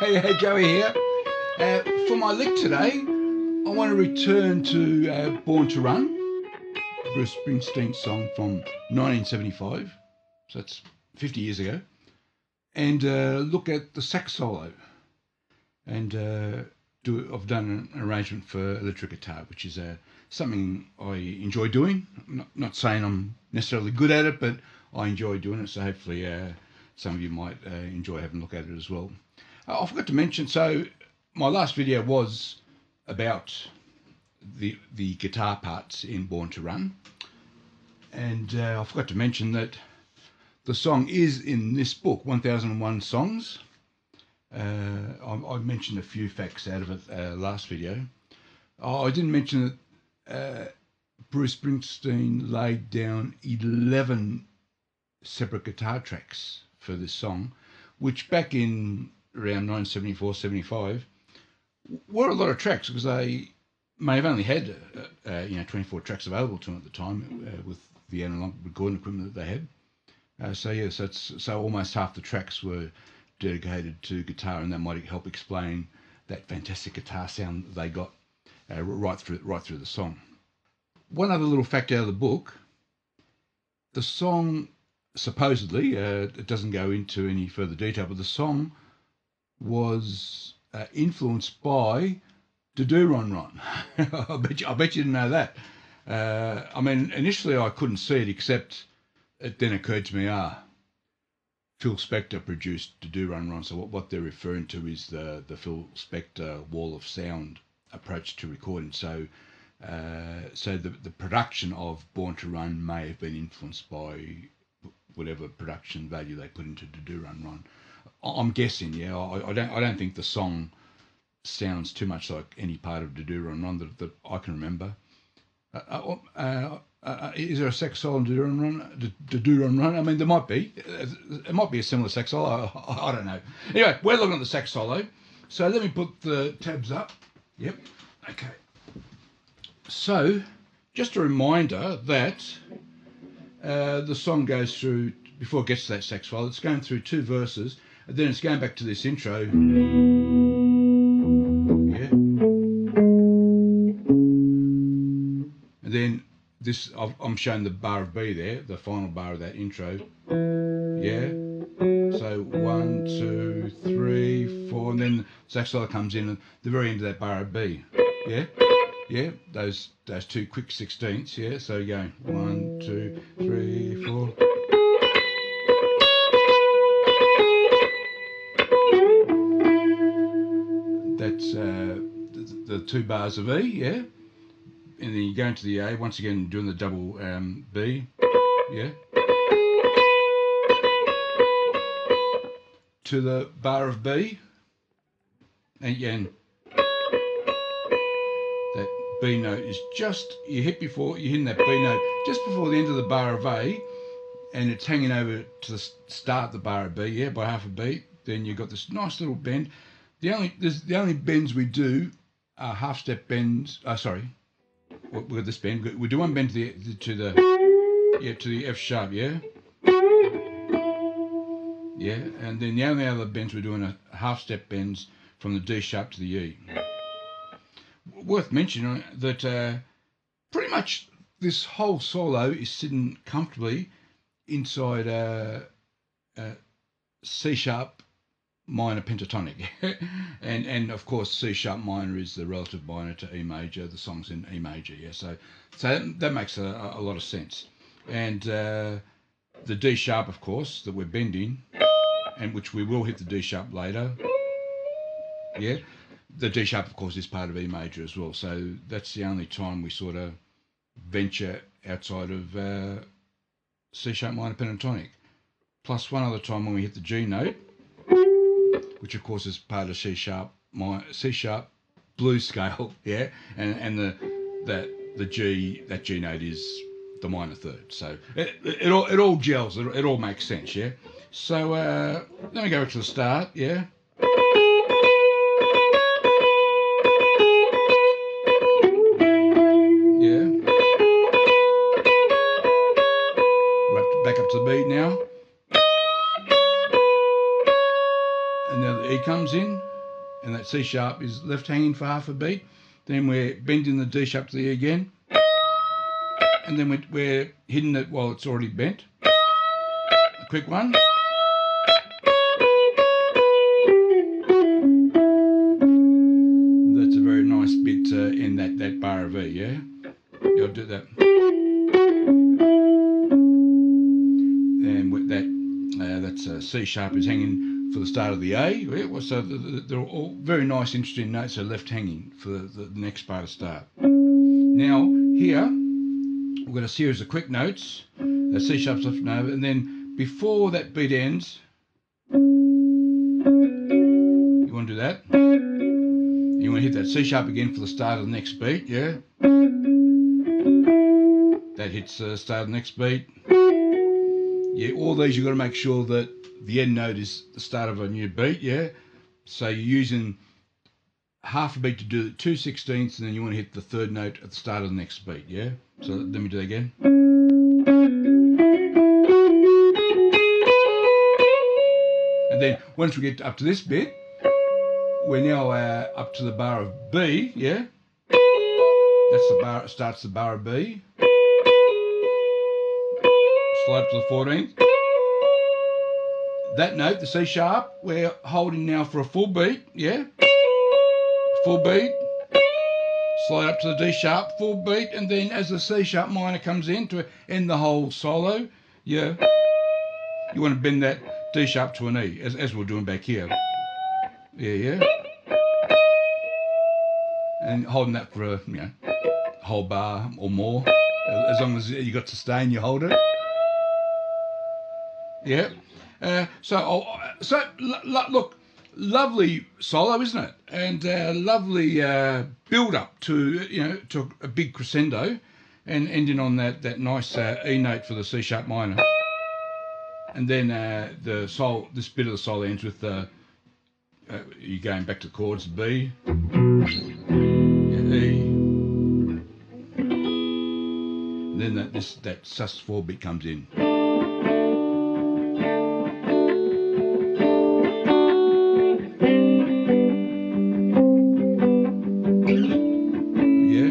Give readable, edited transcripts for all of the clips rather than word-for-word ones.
Hey, Joey here. For my lick today, I want to return to Born to Run, Bruce Springsteen's song from 1975, so that's 50 years ago, and look at the sax solo. And I've done an arrangement for electric guitar, which is something I enjoy doing. I'm not saying I'm necessarily good at it, but I enjoy doing it, so hopefully some of you might enjoy having a look at it as well. I forgot to mention, so my last video was about the guitar parts in Born to Run, and I forgot to mention that the song is in this book, 1001 Songs. I mentioned a few facts out of it last video. I didn't mention that Bruce Springsteen laid down 11 separate guitar tracks for this song, which back in around 1974-75 were a lot of tracks, because they may have only had 24 tracks available to them at the time with the analog recording equipment that they had. So almost half the tracks were dedicated to guitar, and that might help explain that fantastic guitar sound that they got right through the song. One other little fact out of the book: the song supposedly, it doesn't go into any further detail, but the song was influenced by Do Ron Ron. I bet you didn't know that. I mean, initially I couldn't see it, except it then occurred to me, Phil Spector produced Do Ron Ron, so what they're referring to is the Phil Spector wall of sound approach to recording. So the production of Born to Run may have been influenced by whatever production value they put into Do Ron Ron. I'm guessing, yeah. I don't think the song sounds too much like any part of Do Ron Ron that I can remember. Is there a sax solo in Do Ron Ron? I mean, there might be. It might be a similar sax solo. I don't know. Anyway, we're looking at the sax solo. So let me put the tabs up. Yep. Okay. So, just a reminder that the song goes through, before it gets to that sax solo, it's going through two verses, and then it's going back to this intro. Yeah. And then this, I'm showing the bar of B there, the final bar of that intro. Yeah. So 1, 2, 3, 4, and then the sax solo comes in at the very end of that bar of B. Yeah. Yeah. Those two quick sixteenths. Yeah. So you're going 1, 2, 3, 4. That's the two bars of E. Yeah. And then you go into the A, once again doing the double B, yeah, to the bar of B, and again, that B note is just, you're hitting that B note just before the end of the bar of A, and it's hanging over to the start of the bar of B, yeah, by half a beat. Then you've got this nice little bend. The only bends we do are half step bends, we've got this bend. We do one bend to the F sharp, yeah, yeah, and then the only other bends we're doing are half step bends from the D sharp to the E. Worth mentioning that pretty much this whole solo is sitting comfortably inside C sharp minor pentatonic, and of course C sharp minor is the relative minor to E major. The song's in E major, yeah. So that makes a lot of sense. And the D sharp, of course, that we're bending, and which we will hit the D sharp later. Yeah, the D sharp, of course, is part of E major as well. So that's the only time we sort of venture outside of C sharp minor pentatonic. Plus one other time when we hit the G note, which of course is part of C sharp blues scale, yeah, and the G note is the minor third. So it all gels. It all makes sense, yeah. So let me go back to the start, yeah. Yeah. Right, back up to the beat now. And now the E comes in. and that C sharp is left hanging for half a beat. Then we're bending the D sharp to the E again, and then we're hitting it while it's already bent. A quick one. That's a very nice bit in that bar of E, yeah? You'll do that. And with that's C sharp is hanging for the start of the A. Yeah? So they're all very nice, interesting notes are left hanging for the next bar to start. Now, here, we've got a series of quick notes. C sharp's left and over, and then before that beat ends, you want to do that. You want to hit that C sharp again for the start of the next beat, yeah? That hits the start of the next beat. Yeah, all these you've got to make sure that the end note is the start of a new beat, yeah? So you're using half a beat to do 2/16, and then you want to hit the third note at the start of the next beat, yeah? So let me do that again. And then once we get up to this bit, we're now up to the bar of B, yeah? That's the bar, it starts the bar of B. Slide up to the 14th. That note, the C sharp, we're holding now for a full beat, yeah? Full beat. Slide up to the D sharp, full beat, and then as the C sharp minor comes in to end the whole solo, yeah, you want to bend that D sharp to an E, as we're doing back here. Yeah. And holding that for a whole bar or more, as long as you got sustain, you hold it. Yeah. Look, lovely solo, isn't it? And lovely build up to to a big crescendo, and ending on that nice E note for the C sharp minor. And then this bit of the solo ends with you're going back to the chords, B, E, and then that sus4 bit comes in. Yeah,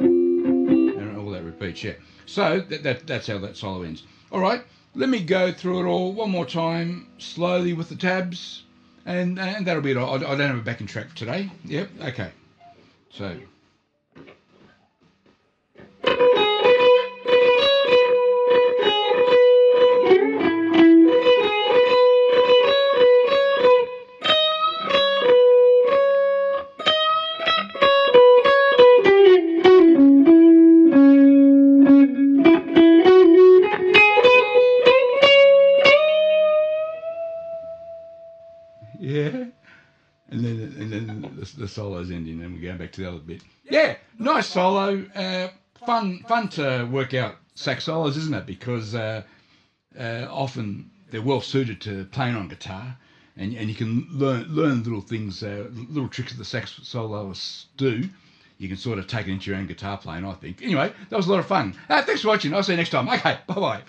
and all that repeats. Yeah, so that's how that solo ends. All right, let me go through it all one more time slowly with the tabs. And that'll be it. I don't have a backing track for today. Yep, okay. So. Yeah. And then the solo's ending, and we're going back to the other bit. Yeah, nice solo. Fun to work out sax solos, isn't it? Because often they're well suited to playing on guitar, and you can learn little things, little tricks that the sax soloists do. You can sort of take it into your own guitar playing, I think. Anyway, that was a lot of fun. Thanks for watching. I'll see you next time. Okay, bye-bye.